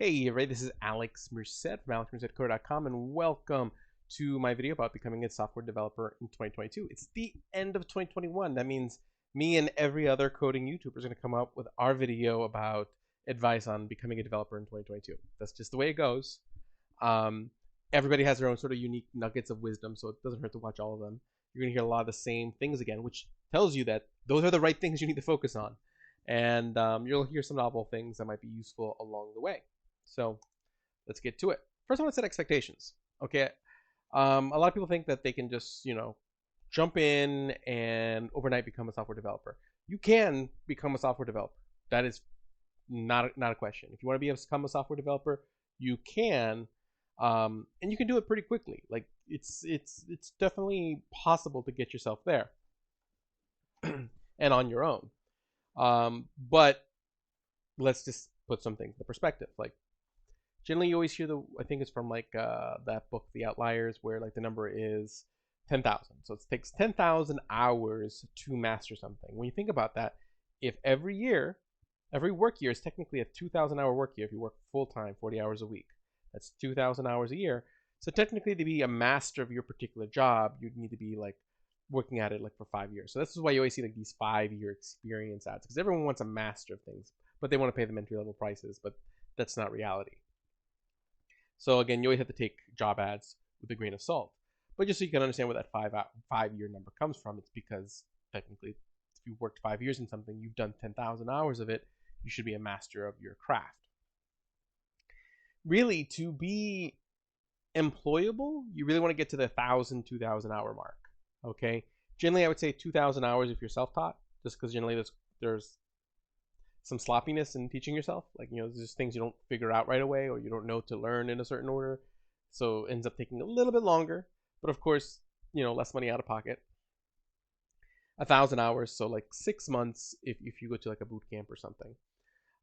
Hey everybody, this is Alex Merced from alexmercedco.com and welcome to my video about becoming a software developer in 2022. It's the end of 2021. That means me and every other coding YouTuber is going to come up with our video about advice on becoming a developer in 2022. That's just the way it goes. Everybody has their own sort of unique nuggets of wisdom, so it doesn't hurt to watch all of them. You're going to hear a lot of the same things again, which tells you that those are the right things you need to focus on. And you'll hear some novel things that might be useful along the way. So let's get to it. First, I want to set expectations. Okay. A lot of people think that they can just, jump in and overnight become a software developer. You can become a software developer. That is not a question. If you want to become a software developer, you can, and you can do it pretty quickly. Like it's definitely possible to get yourself there, and on your own. But let's just put some things into perspective. Like generally you always hear I think it's from like that book, The Outliers, where like the number is 10,000. So it takes 10,000 hours to master something. When you think about that, if every work year is technically a 2,000 hour work year, if you work full time, 40 hours a week, that's 2,000 hours a year. So technically to be a master of your particular job, you'd need to be like working at it like for 5 years. So this is why you always see like these 5-year experience ads, because everyone wants a master of things, but they want to pay them entry level prices, but that's not reality. So again, you always have to take job ads with a grain of salt. But just so you can understand where that 5-year number comes from, it's because technically, if you worked 5 years in something, you've done 10,000 hours of it, you should be a master of your craft. Really, to be employable, you really want to get to the 1,000, 2,000 hour mark. Okay. Generally, I would say 2,000 hours if you're self-taught, just because generally there's some sloppiness in teaching yourself. Like, there's just things you don't figure out right away, or you don't know to learn in a certain order. So it ends up taking a little bit longer, but of course, less money out of pocket. 1,000 hours, so like 6 months if you go to like a boot camp or something.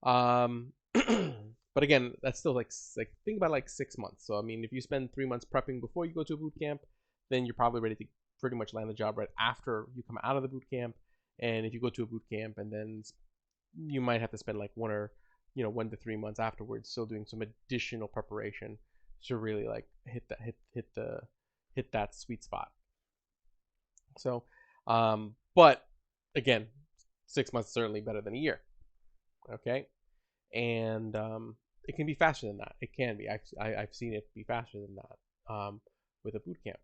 But again, that's still like think about like 6 months. So I mean, if you spend 3 months prepping before you go to a boot camp, then you're probably ready to pretty much land the job right after you come out of the boot camp. And if you go to a boot camp, and then you might have to spend like 1 to 3 months afterwards still doing some additional preparation to really like hit that sweet spot. So but again, 6 months is certainly better than a year. Okay. And it can be faster than that. It can be. I've seen it be faster than that with a boot camp.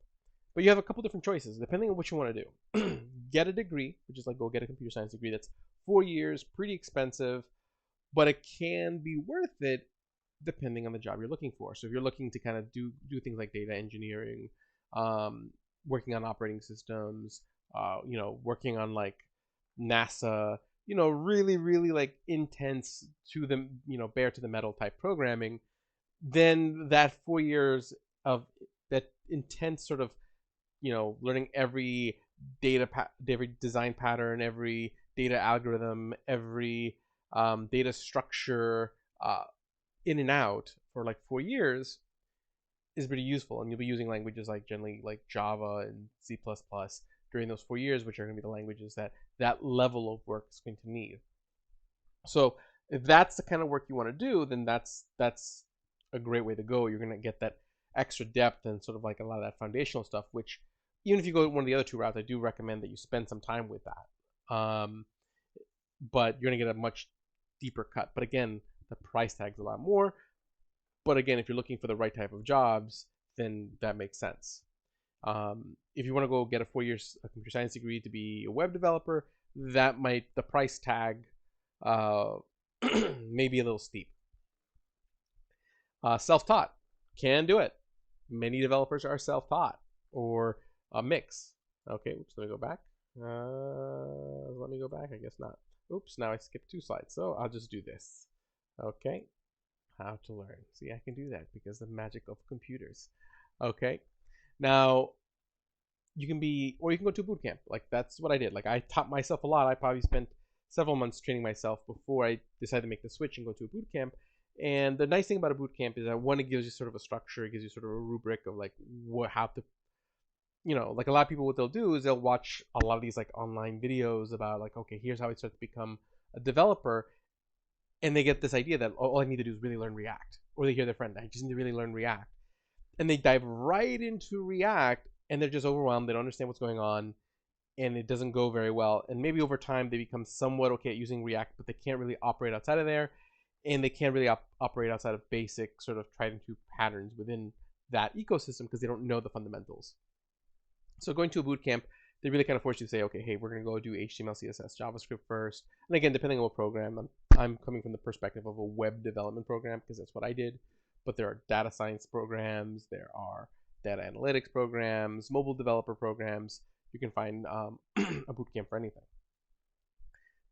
But you have a couple different choices depending on what you want to do. Get a degree, which is like go get a computer science degree. That's 4 years, pretty expensive, but it can be worth it depending on the job you're looking for. So if you're looking to kind of do things like data engineering, working on operating systems, working on like NASA, really like intense to the, bare to the metal type programming, then that 4 years of that intense sort of, learning every every design pattern, every data algorithm, every data structure in and out for like 4 years is pretty useful. And you'll be using languages like generally like Java and C++ during those 4 years, which are going to be the languages that level of work is going to need. So if that's the kind of work you want to do, then that's a great way to go. You're going to get that extra depth and sort of like a lot of that foundational stuff, which even if you go one of the other two routes, I do recommend that you spend some time with that. But you're going to get a much deeper cut. But again, the price tag's a lot more. But again, if you're looking for the right type of jobs, then that makes sense. If you want to go get a 4 years computer science degree to be a web developer, the price tag may be a little steep. Self-taught, can do it. Many developers are self-taught or a mix. Okay, oops, let me go back. Let me go back, I guess not. Oops, now I skipped 2 slides, so I'll just do this. Okay, how to learn. See, I can do that because of the magic of computers. Okay, now you can go to a boot camp. Like that's what I did. Like I taught myself a lot. I probably spent several months training myself before I decided to make the switch and go to a boot camp. And the nice thing about a boot camp is that one, it gives you sort of a structure. It gives you sort of a rubric of like how to, like a lot of people, what they'll do is they'll watch a lot of these like online videos about like, okay, here's how I start to become a developer. And they get this idea that all I need to do is really learn React. or they hear their friend, I just need to really learn React, and they dive right into React, and they're just overwhelmed. They don't understand what's going on, and it doesn't go very well. And maybe over time they become somewhat okay at using React, but they can't really operate outside of there, and they can't really operate outside of basic sort of tried and true patterns within that ecosystem because they don't know the fundamentals. So going to a boot camp, they really kind of force you to say, okay, hey, we're going to go do HTML, CSS, JavaScript first. And again, depending on what program, I'm coming from the perspective of a web development program because that's what I did. But there are data science programs, there are data analytics programs, mobile developer programs. You can find a boot camp for anything.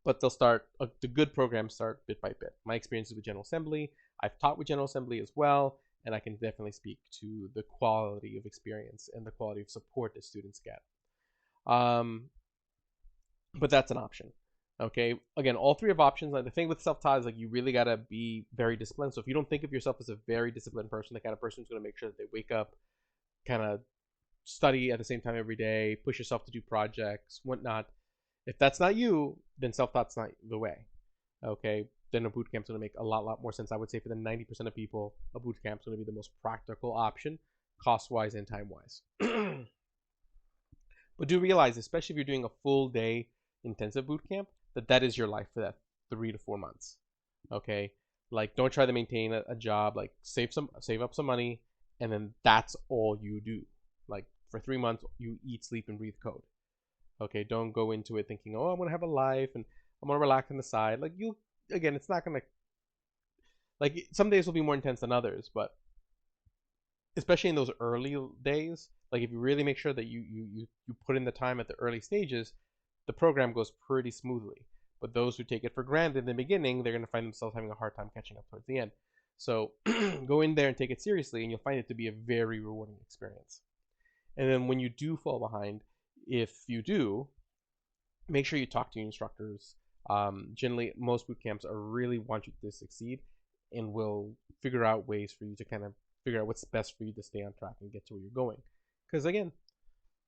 But they'll start, the good programs start bit by bit. My experience is with General Assembly. I've taught with General Assembly as well, and I can definitely speak to the quality of experience and the quality of support that students get. But that's an option. Okay, again, all three have options. Like the thing with self-taught is like you really gotta be very disciplined. So if you don't think of yourself as a very disciplined person, the kind of person who's gonna make sure that they wake up, kind of study at the same time every day, push yourself to do projects, whatnot. If that's not you, then self-taught's not the way. Okay, then a boot camp's gonna make a lot more sense. I would say for the 90% of people, a boot camp's gonna be the most practical option, cost-wise and time-wise. But do realize, especially if you're doing a full day intensive boot camp, that is your life for that 3 to 4 months. Okay, like don't try to maintain a job. Like save up some money, and then that's all you do. Like for 3 months, you eat, sleep, and breathe code. Okay, don't go into it thinking, oh, I'm gonna have a life and I'm gonna relax on the side. Like again, it's not gonna, like some days will be more intense than others, but especially in those early days, like if you really make sure that you put in the time at the early stages, the program goes pretty smoothly. But those who take it for granted in the beginning, they're going to find themselves having a hard time catching up towards the end. So go in there and take it seriously, and you'll find it to be a very rewarding experience. And then when you do fall behind, if you do, make sure you talk to your instructors. Generally, most boot camps are really want you to succeed and will figure out ways for you to kind of figure out what's best for you to stay on track and get to where you're going. Because again,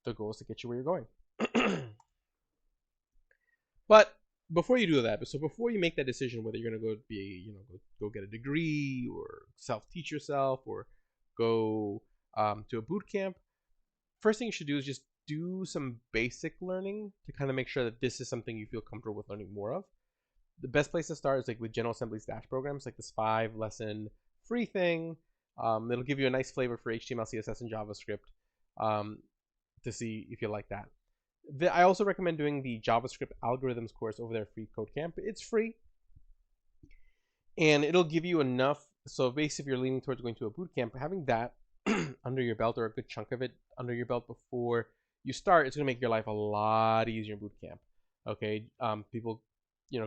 the goal is to get you where you're going. But before you do that, so before you make that decision whether you're going to go be, go get a degree or self-teach yourself or go to a boot camp, first thing you should do is just do some basic learning to kind of make sure that this is something you feel comfortable with learning more of. The best place to start is like with General Assembly's Dash programs, like this 5-lesson free thing. It'll give you a nice flavor for HTML, CSS, and JavaScript to see if you like that. I also recommend doing the JavaScript algorithms course over their free code camp. It's free, and it'll give you enough. So basically, if you're leaning towards going to a boot camp, having that under your belt, or a good chunk of it under your belt before you start, it's gonna make your life a lot easier in boot camp. Okay, people,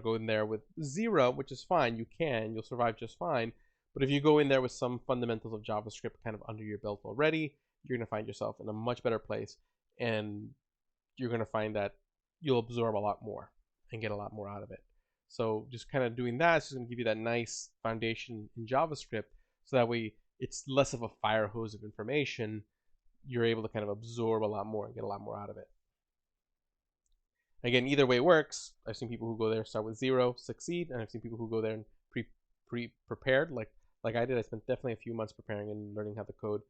go in there with 0, which is fine. You'll survive just fine. But if you go in there with some fundamentals of JavaScript kind of under your belt already, you're going to find yourself in a much better place, and you're going to find that you'll absorb a lot more and get a lot more out of it. So just kind of doing that is going to give you that nice foundation in JavaScript, so that way it's less of a fire hose of information. You're able to kind of absorb a lot more and get a lot more out of it. Again, either way works. I've seen people who go there start with 0, succeed, and I've seen people who go there and pre-prepared, like I did. I spent definitely a few months preparing and learning how to code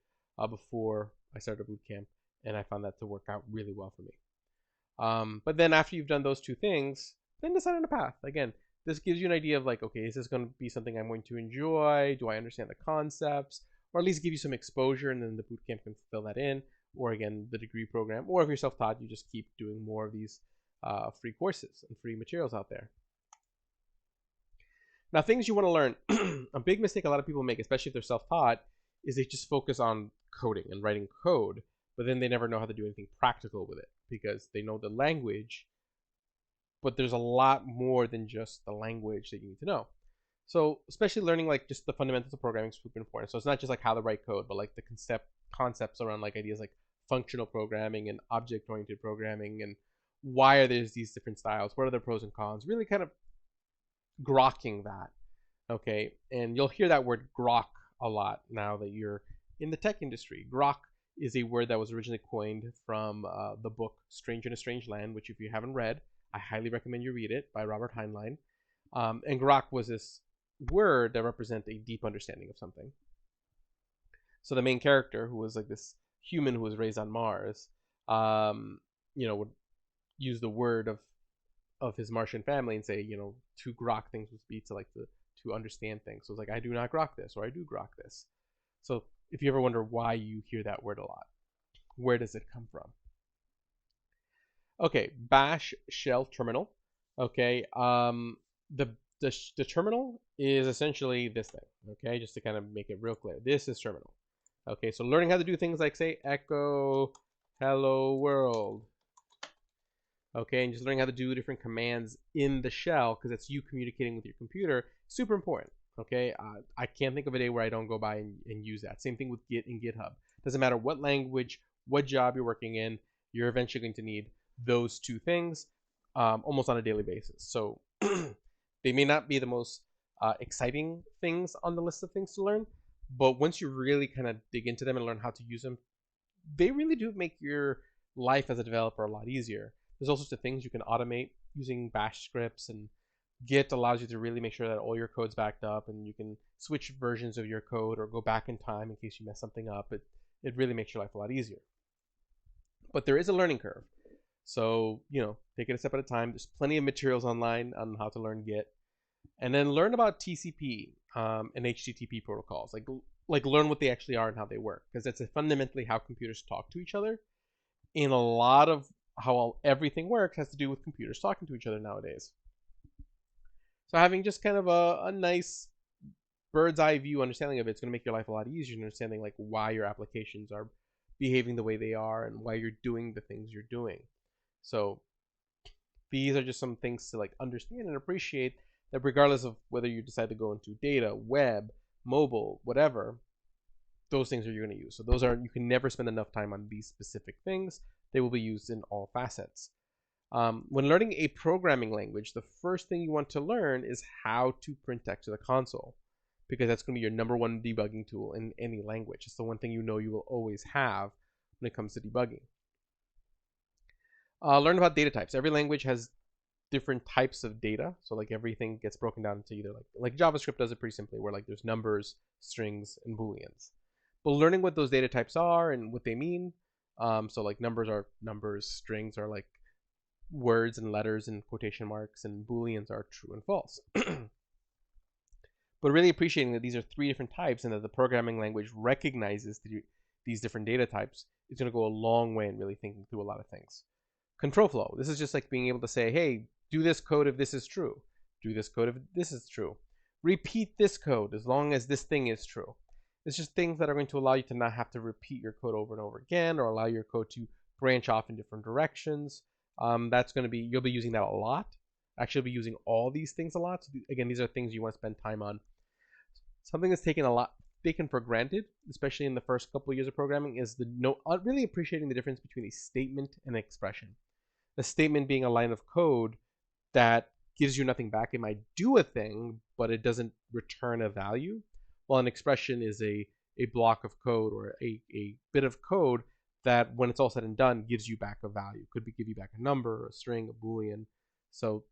before I started boot camp, and I found that to work out really well for me. But then after you've done those two things, then decide on a path. Again, this gives you an idea of like, okay, is this going to be something I'm going to enjoy? Do I understand the concepts? Or at least give you some exposure, and then the boot camp can fill that in. Or again, the degree program. Or if you're self-taught, you just keep doing more of these free courses and free materials out there. Now, things you want to learn. A big mistake a lot of people make, especially if they're self-taught, is they just focus on coding and writing code, but then they never know how to do anything practical with it because they know the language, but there's a lot more than just the language that you need to know. So especially learning like just the fundamentals of programming is super important. So it's not just like how to write code, but like the concepts around like ideas like functional programming and object-oriented programming, and why are there these different styles? What are the pros and cons? Really kind of grokking that, okay? And you'll hear that word grok a lot now that you're in the tech industry. Grok is a word that was originally coined from the book Stranger in a Strange Land, which if you haven't read, I highly recommend you read it, by Robert Heinlein. And grok was this word that represent a deep understanding of something. So the main character, who was like this human who was raised on Mars, would use the word of his Martian family and say, to grok things would be to like to understand things. So it's like, I do not grok this, or I do grok this. So if you ever wonder why you hear that word a lot, where does it come from? Okay, bash shell terminal. Okay, the terminal is essentially this thing. Okay, just to kind of make it real clear, this is terminal. Okay, so learning how to do things like say echo hello world. Okay, and just learning how to do different commands in the shell, because it's you communicating with your computer, super important. Okay, I can't think of a day where I don't go by and use that. Same thing with Git and GitHub. Doesn't matter what language, what job you're working in, you're eventually going to need those two things almost on a daily basis. So they may not be the most exciting things on the list of things to learn, but once you really kind of dig into them and learn how to use them, they really do make your life as a developer a lot easier. There's all sorts of things you can automate using bash scripts, and Git allows you to really make sure that all your code's backed up, and you can switch versions of your code or go back in time in case you mess something up. It really makes your life a lot easier. But there is a learning curve. So, take it a step at a time. There's plenty of materials online on how to learn Git. And then learn about TCP and HTTP protocols. Like learn what they actually are and how they work. Because that's fundamentally how computers talk to each other. And a lot of how everything works has to do with computers talking to each other nowadays. So having just kind of a nice bird's eye view understanding of it's going to make your life a lot easier, understanding like why your applications are behaving the way they are and why you're doing the things you're doing. So these are just some things to like understand and appreciate, that regardless of whether you decide to go into data, web, mobile, whatever, those things are you're going to use. So you can never spend enough time on these specific things. They will be used in all facets. When learning a programming language, the first thing you want to learn is how to print text to the console, because that's going to be your number one debugging tool in any language. It's the one thing you will always have when it comes to debugging. Learn about data types. Every language has different types of data, so like everything gets broken down into either like JavaScript does it pretty simply, where like there's numbers, strings, and booleans. But learning what those data types are and what they mean, so like numbers are numbers, strings are like words and letters and quotation marks, and booleans are true and false. But really appreciating that these are three different types and that the programming language recognizes these different data types is going to go a long way in really thinking through a lot of things. Control flow. This is just like being able to say, hey, do this code if this is true. Do this code if this is true. Repeat this code as long as this thing is true. It's just things that are going to allow you to not have to repeat your code over and over again, or allow your code to branch off in different directions. That's going to be, you'll be using that a lot. Actually, you'll be using all these things a lot. So again, these are things you want to spend time on. Something that's taken for granted, especially in the first couple of years of programming, is really appreciating the difference between a statement and an expression. A statement being a line of code that gives you nothing back. It might do a thing, but it doesn't return a value. While an expression is a block of code or a bit of code that, when it's all said and done, gives you back a value. Could give you back a number, a string, a boolean. So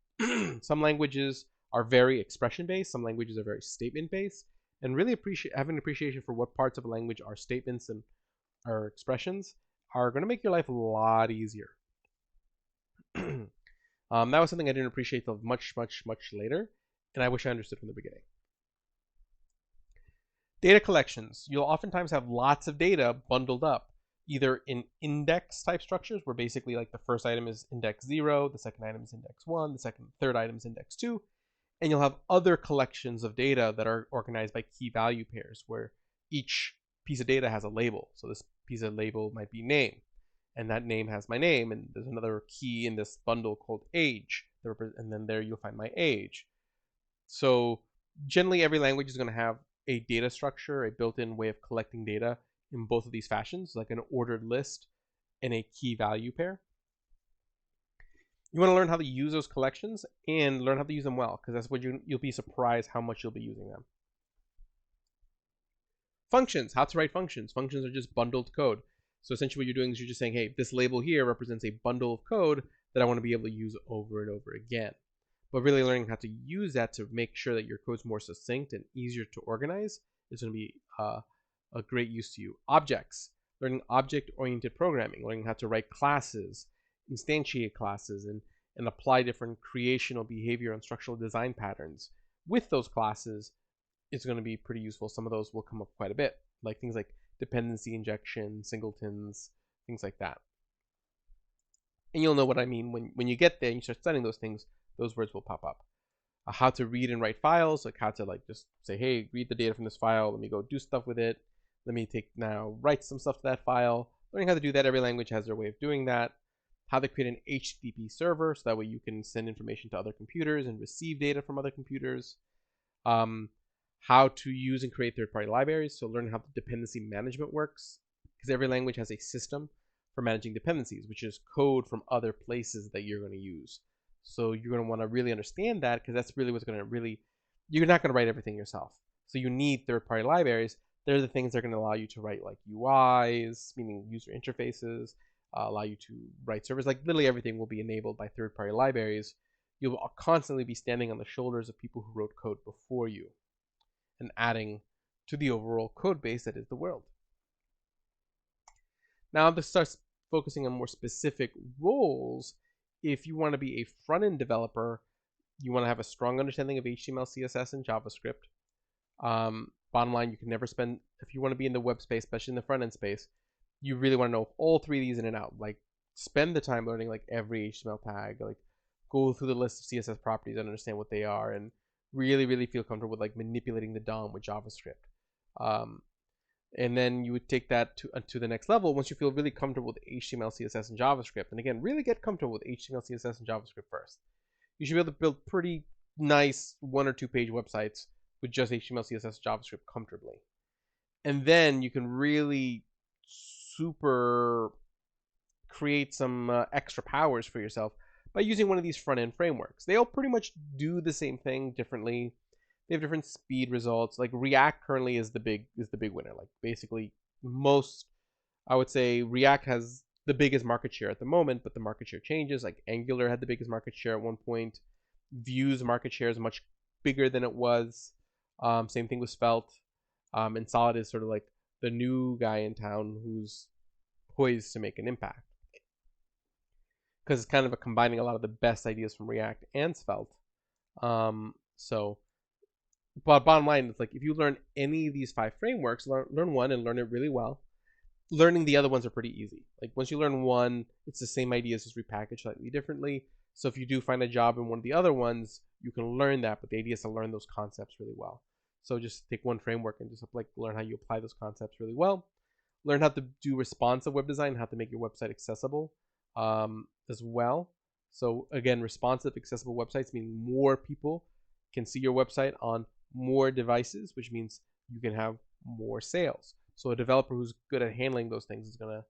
some languages are very expression-based. Some languages are very statement-based. And really having an appreciation for what parts of a language are statements and are expressions are going to make your life a lot easier. That was something I didn't appreciate until much, much, much later, and I wish I understood from the beginning. Data collections. You'll oftentimes have lots of data bundled up, either in index type structures, where basically like the first item is index 0, the second item is index 1, third item is index 2, and you'll have other collections of data that are organized by key value pairs, where each piece of data has a label. So this piece of label might be name, and that name has my name, and there's another key in this bundle called age, and then there you'll find my age. So generally every language is going to have a data structure, a built-in way of collecting data in both of these fashions, like an ordered list and a key value pair. You want to learn how to use those collections and learn how to use them well, because that's what you'll be surprised how much you'll be using them. Functions. How to write functions. Functions are just bundled code. So essentially what you're doing is you're just saying, hey, this label here represents a bundle of code that I want to be able to use over and over again. But really learning how to use that to make sure that your code's more succinct and easier to organize is going to be a great use to you. Objects, learning object-oriented programming, learning how to write classes, instantiate classes, and apply different creational behavior and structural design patterns with those classes is going to be pretty useful. Some of those will come up quite a bit, like things like dependency injection, singletons, things like that. And you'll know what I mean when you get there and you start studying those things, those words will pop up. How to read and write files, like how to just say, hey, read the data from this file, let me go do stuff with it. Let me write some stuff to that file. Learning how to do that, every language has their way of doing that. How to create an HTTP server, so that way you can send information to other computers and receive data from other computers. How to use and create third-party libraries, so learn how the dependency management works, because every language has a system for managing dependencies, which is code from other places that you're going to use. So you're going to want to really understand that, because that's really what's going to you're not going to write everything yourself. So you need third-party libraries. They're the things that are going to allow you to write like UIs, meaning user interfaces, allow you to write servers. Like literally everything will be enabled by third-party libraries. You'll constantly be standing on the shoulders of people who wrote code before you and adding to the overall code base that is the world. Now this starts focusing on more specific roles. If you want to be a front-end developer, you want to have a strong understanding of HTML, CSS, and JavaScript. Bottom line, you can never spend, if you want to be in the web space, especially in the front-end space, you really want to know all three of these in and out. Like, spend the time learning like every HTML tag, like go through the list of CSS properties and understand what they are, and really feel comfortable with like manipulating the DOM with JavaScript. And then you would take that to the next level once you feel really comfortable with HTML, CSS, and JavaScript. And again, really get comfortable with HTML, CSS, and JavaScript first. You should be able to build pretty nice 1 or 2 page websites with just HTML, CSS, JavaScript comfortably. And then you can really super create some extra powers for yourself by using one of these front-end frameworks. They all pretty much do the same thing differently. They have different speed results. Like React currently is the big winner. Like basically I would say React has the biggest market share at the moment, but the market share changes. Like Angular had the biggest market share at one point. Vue's market share is much bigger than it was. Same thing with Svelte. And Solid is sort of like the new guy in town who's poised to make an impact, because it's kind of combining a lot of the best ideas from React and Svelte. But bottom line, it's like if you learn any of these 5 frameworks, learn one and learn it really well. Learning the other ones are pretty easy. Like once you learn one, it's the same ideas, just repackaged slightly differently. So if you do find a job in one of the other ones, you can learn that, but the idea is to learn those concepts really well. So just take one framework and just like learn how you apply those concepts really well. Learn how to do responsive web design, how to make your website accessible as well. So again, responsive, accessible websites mean more people can see your website on more devices, which means you can have more sales. So a developer who's good at handling those things is going to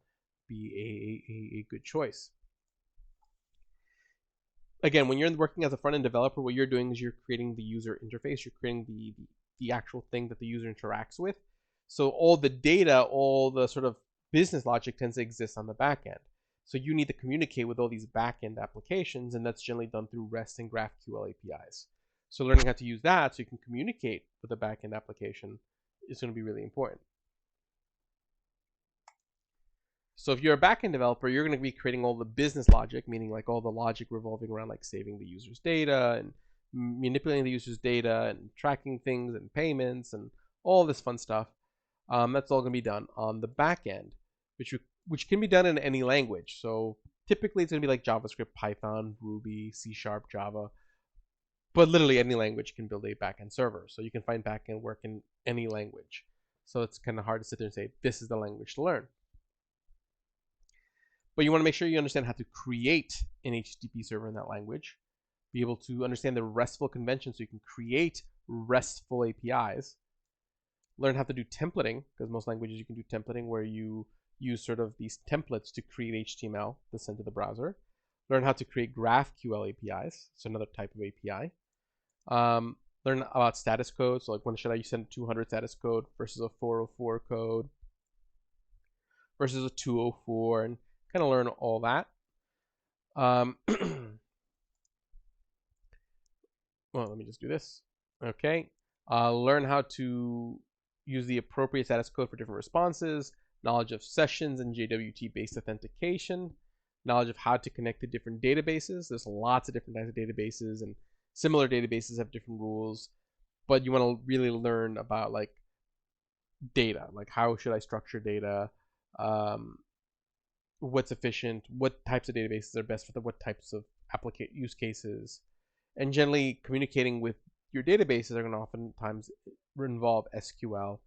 be a good choice. Again, when you're working as a front-end developer, what you're doing is you're creating the user interface. You're creating the actual thing that the user interacts with. So all the data, all the sort of business logic tends to exist on the back end. So you need to communicate with all these back-end applications, and that's generally done through REST and GraphQL APIs. So learning how to use that so you can communicate with the back-end application is going to be really important. So if you're a backend developer, you're going to be creating all the business logic, meaning like all the logic revolving around like saving the user's data and manipulating the user's data and tracking things and payments and all this fun stuff. That's all going to be done on the back end, which can be done in any language. So typically it's going to be like JavaScript, Python, Ruby, C#, Java. But literally any language can build a backend server. So you can find backend work in any language. So it's kind of hard to sit there and say, this is the language to learn. But you want to make sure you understand how to create an HTTP server in that language, be able to understand the RESTful conventions so you can create RESTful APIs, learn how to do templating, because most languages you can do templating where you use sort of these templates to create HTML to send to the browser, learn how to create GraphQL APIs, so another type of API, learn about status code, so like when should I send 200 status code versus a 404 code versus a 204, and kind of learn all that. well, let me just do this. Okay. Learn how to use the appropriate status code for different responses, knowledge of sessions and JWT-based authentication, knowledge of how to connect to different databases. There's lots of different types of databases, and similar databases have different rules, but you want to really learn about like data, like how should I structure data, um, what's efficient, what types of databases are best for what types of use cases, and generally communicating with your databases are going to oftentimes involve SQL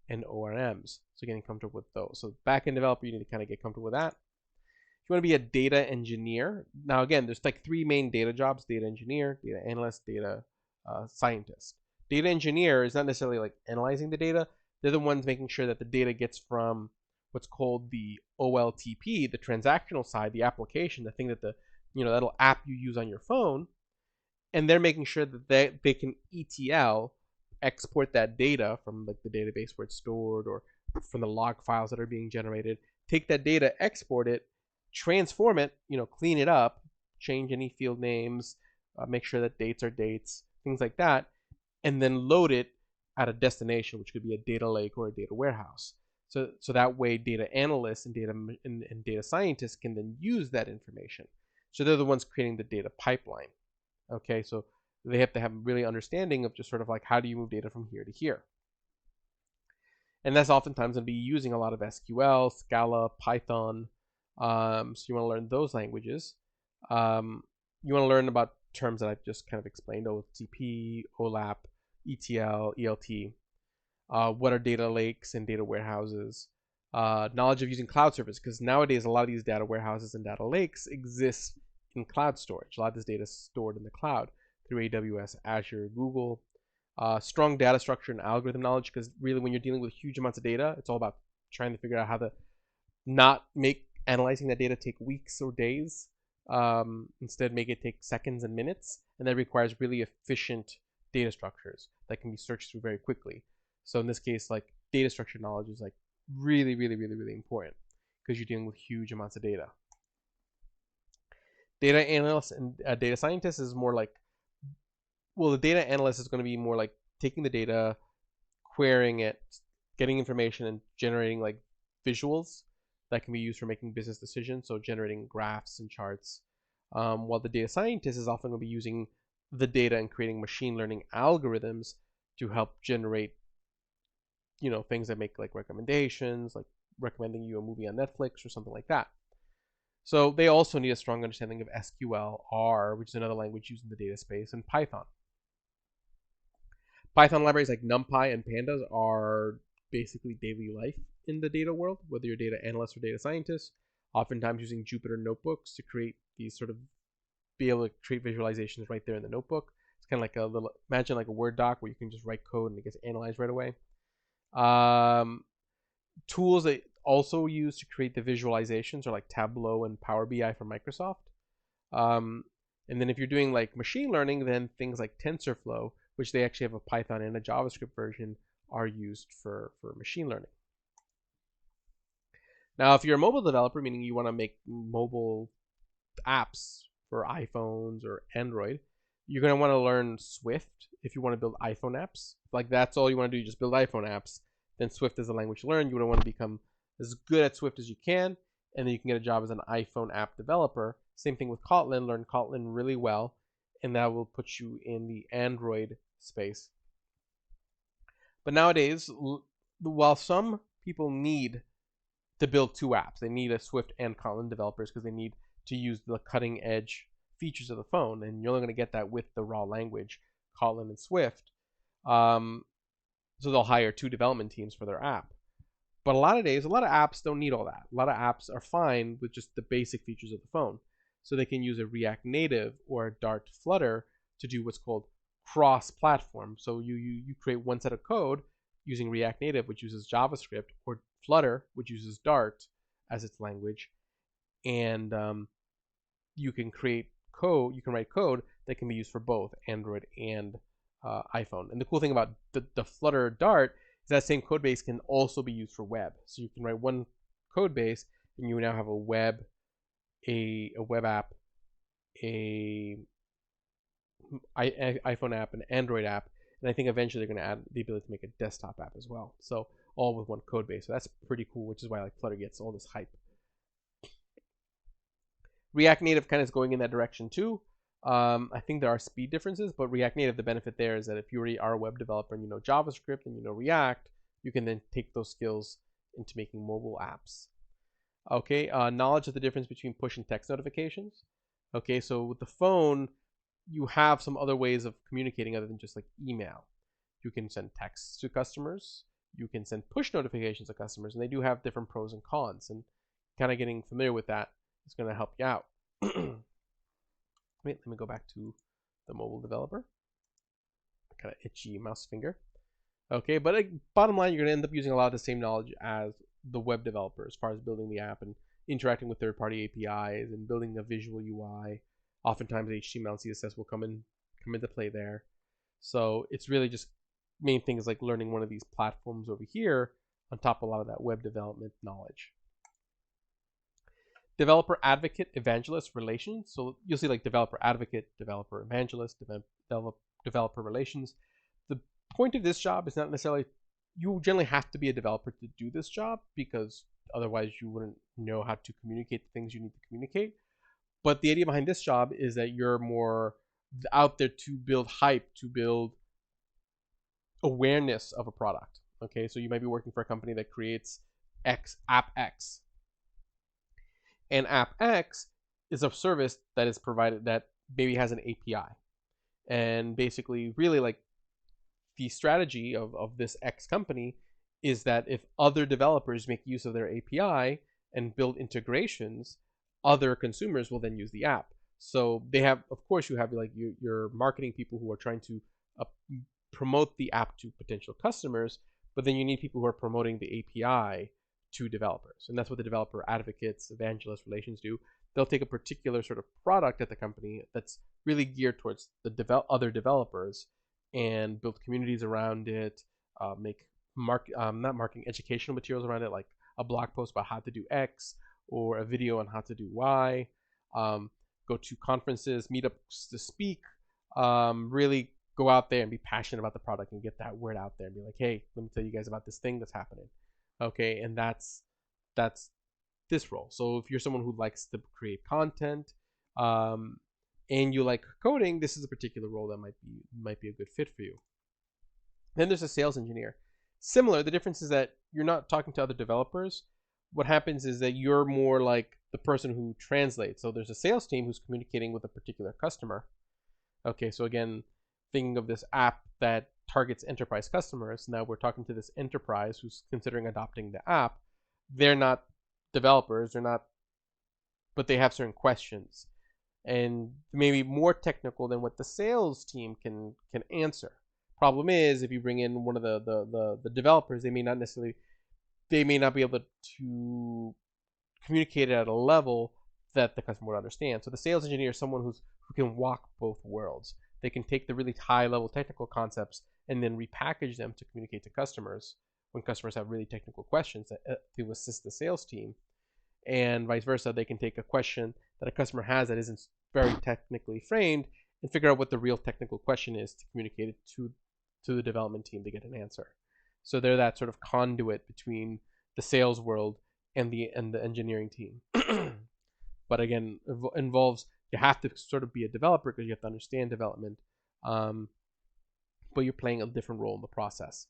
and ORMs. So getting comfortable with those. So backend developer, you need to kind of get comfortable with that. If you want to be a data engineer, now again, there's like three main data jobs: data engineer, data analyst, data scientist. Data engineer is not necessarily like analyzing the data. They're the ones making sure that the data gets from what's called the OLTP, the transactional side, the application, the thing that the that little app you use on your phone, and they're making sure that they can ETL, export that data from like the database where it's stored or from the log files that are being generated, take that data, export it, transform it, clean it up, change any field names, make sure that dates are dates, things like that, and then load it at a destination, which could be a data lake or a data warehouse. So that way data analysts and data scientists can then use that information. So they're the ones creating the data pipeline. Okay, so they have to have really understanding of just sort of like how do you move data from here to here. And that's oftentimes going to be using a lot of SQL, Scala, Python. So you want to learn those languages. You want to learn about terms that I've just kind of explained: OLTP, OLAP, ETL, ELT. What are data lakes and data warehouses? Knowledge of using cloud service, because nowadays a lot of these data warehouses and data lakes exist in cloud storage. A lot of this data is stored in the cloud through AWS, Azure, Google. Strong data structure and algorithm knowledge, because really when you're dealing with huge amounts of data, it's all about trying to figure out how to not make analyzing that data take weeks or days. Instead, make it take seconds and minutes, and that requires really efficient data structures that can be searched through very quickly. So in this case, like data structure knowledge is like really, really, really, really important because you're dealing with huge amounts of data. Data analyst and data scientist is more like, well, the data analyst is going to be more like taking the data, querying it, getting information, and generating like visuals that can be used for making business decisions. So generating graphs and charts. While the data scientist is often going to be using the data and creating machine learning algorithms to help generate, things that make like recommendations, like recommending you a movie on Netflix or something like that. So they also need a strong understanding of SQL, R, which is another language used in the data space, and Python. Python libraries like NumPy and Pandas are basically daily life in the data world, whether you're a data analyst or data scientist, oftentimes using Jupyter notebooks to create these sort of, be able to create visualizations right there in the notebook. It's kind of like a little, imagine like a Word doc where you can just write code and it gets analyzed right away. Tools that also used to create the visualizations are like Tableau and Power BI from Microsoft. And then if you're doing like machine learning, then things like TensorFlow, which they actually have a Python and a JavaScript version, are used for machine learning. Now, if you're a mobile developer, meaning you want to make mobile apps for iPhones or Android, you're going to want to learn Swift if you want to build iPhone apps. Like that's all you want to do, just build iPhone apps. Then Swift is the language to learn. You want to become as good at Swift as you can, and then you can get a job as an iPhone app developer. Same thing with Kotlin. Learn Kotlin really well, and that will put you in the Android space. But nowadays, while some people need to build two apps, they need a Swift and Kotlin developers because they need to use the cutting edge features of the phone, and you're only going to get that with the raw language, Kotlin and Swift. So they'll hire two development teams for their app. But a lot of apps don't need all that. A lot of apps are fine with just the basic features of the phone. So they can use a React Native or a Dart Flutter to do what's called cross-platform. So you create one set of code using React Native, which uses JavaScript, or Flutter, which uses Dart as its language, and you can create code. You can write code that can be used for both Android and iPhone. And the cool thing about the Flutter Dart is that same code base can also be used for web. So you can write one code base, and you now have a web app, a iPhone app, an Android app, and I think eventually they're going to add the ability to make a desktop app as well. So all with one code base. So that's pretty cool, which is why like Flutter gets all this hype. React Native kind of is going in that direction too. I think there are speed differences, but React Native, the benefit there is that if you already are a web developer and you know JavaScript and you know React, you can then take those skills into making mobile apps. Okay, knowledge of the difference between push and text notifications. Okay, so with the phone, you have some other ways of communicating other than just like email. You can send texts to customers. You can send push notifications to customers, and they do have different pros and cons. And kind of getting familiar with that is going to help you out. Wait, let me go back to the mobile developer. Kind of itchy mouse finger. Okay, but bottom line, you're going to end up using a lot of the same knowledge as the web developer as far as building the app and interacting with third-party APIs and building a visual UI. Oftentimes, HTML and CSS will come into play there. So it's really just main thing is like learning one of these platforms over here on top of a lot of that web development knowledge. Developer advocate, evangelist, relations. So you'll see like developer advocate, developer evangelist, developer relations. The point of this job is not necessarily, you generally have to be a developer to do this job because otherwise you wouldn't know how to communicate the things you need to communicate. But the idea behind this job is that you're more out there to build hype, to build awareness of a product. Okay, so you might be working for a company that creates app X. And app X is a service that is provided that maybe has an API. And basically, really like the strategy of this X company is that if other developers make use of their API and build integrations, other consumers will then use the app. So they have, of course, you have like your marketing people who are trying to promote the app to potential customers, but then you need people who are promoting the API to developers. And that's what the developer advocates, evangelist, relations do. They'll take a particular sort of product at the company that's really geared towards the other developers and build communities around it, make not marketing, educational materials around it, like a blog post about how to do X or a video on how to do Y, go to conferences, meetups to speak, really go out there and be passionate about the product and get that word out there and be like, hey, let me tell you guys about this thing that's happening. Okay, and that's this role. So if you're someone who likes to create content, and you like coding, this is a particular role that might be a good fit for you. Then there's a sales engineer. Similar, the difference is that you're not talking to other developers. What happens is that you're more like the person who translates. So there's a sales team who's communicating with a particular customer. Okay, so again, thinking of this app that targets enterprise customers. Now we're talking to this enterprise who's considering adopting the app. They're not developers, but they have certain questions and maybe more technical than what the sales team can answer. Problem is, if you bring in one of the developers, they may not be able to communicate it at a level that the customer would understand. So the sales engineer is someone who can walk both worlds. They can take the really high level technical concepts and then repackage them to communicate to customers when customers have really technical questions to assist the sales team. And vice versa, they can take a question that a customer has that isn't very technically framed and figure out what the real technical question is to communicate it to the development team to get an answer. So they're that sort of conduit between the sales world and the engineering team. But again, involves, you have to sort of be a developer because you have to understand development, but you're playing a different role in the process.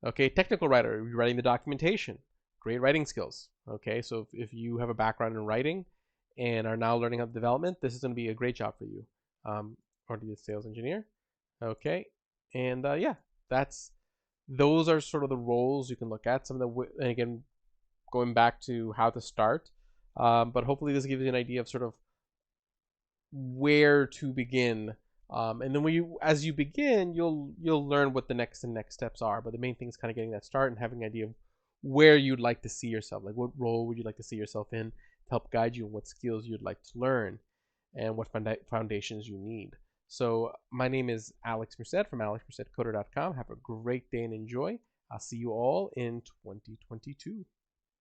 Okay, technical writer, you're writing the documentation, great writing skills. Okay, so if you have a background in writing and are now learning how development, this is going to be a great job for you. Or be a sales engineer. Okay, and yeah, those are sort of the roles you can look at. Some of the, and again, going back to how to start, but hopefully this gives you an idea of sort of where to begin. And then as you begin, you'll learn what the next steps are. But the main thing is kind of getting that start and having an idea of where you'd like to see yourself. Like what role would you like to see yourself in to help guide you, and what skills you'd like to learn, and what foundations you need. So my name is Alex Merced from alexmercedcoder.com. Have a great day and enjoy. I'll see you all in 2022.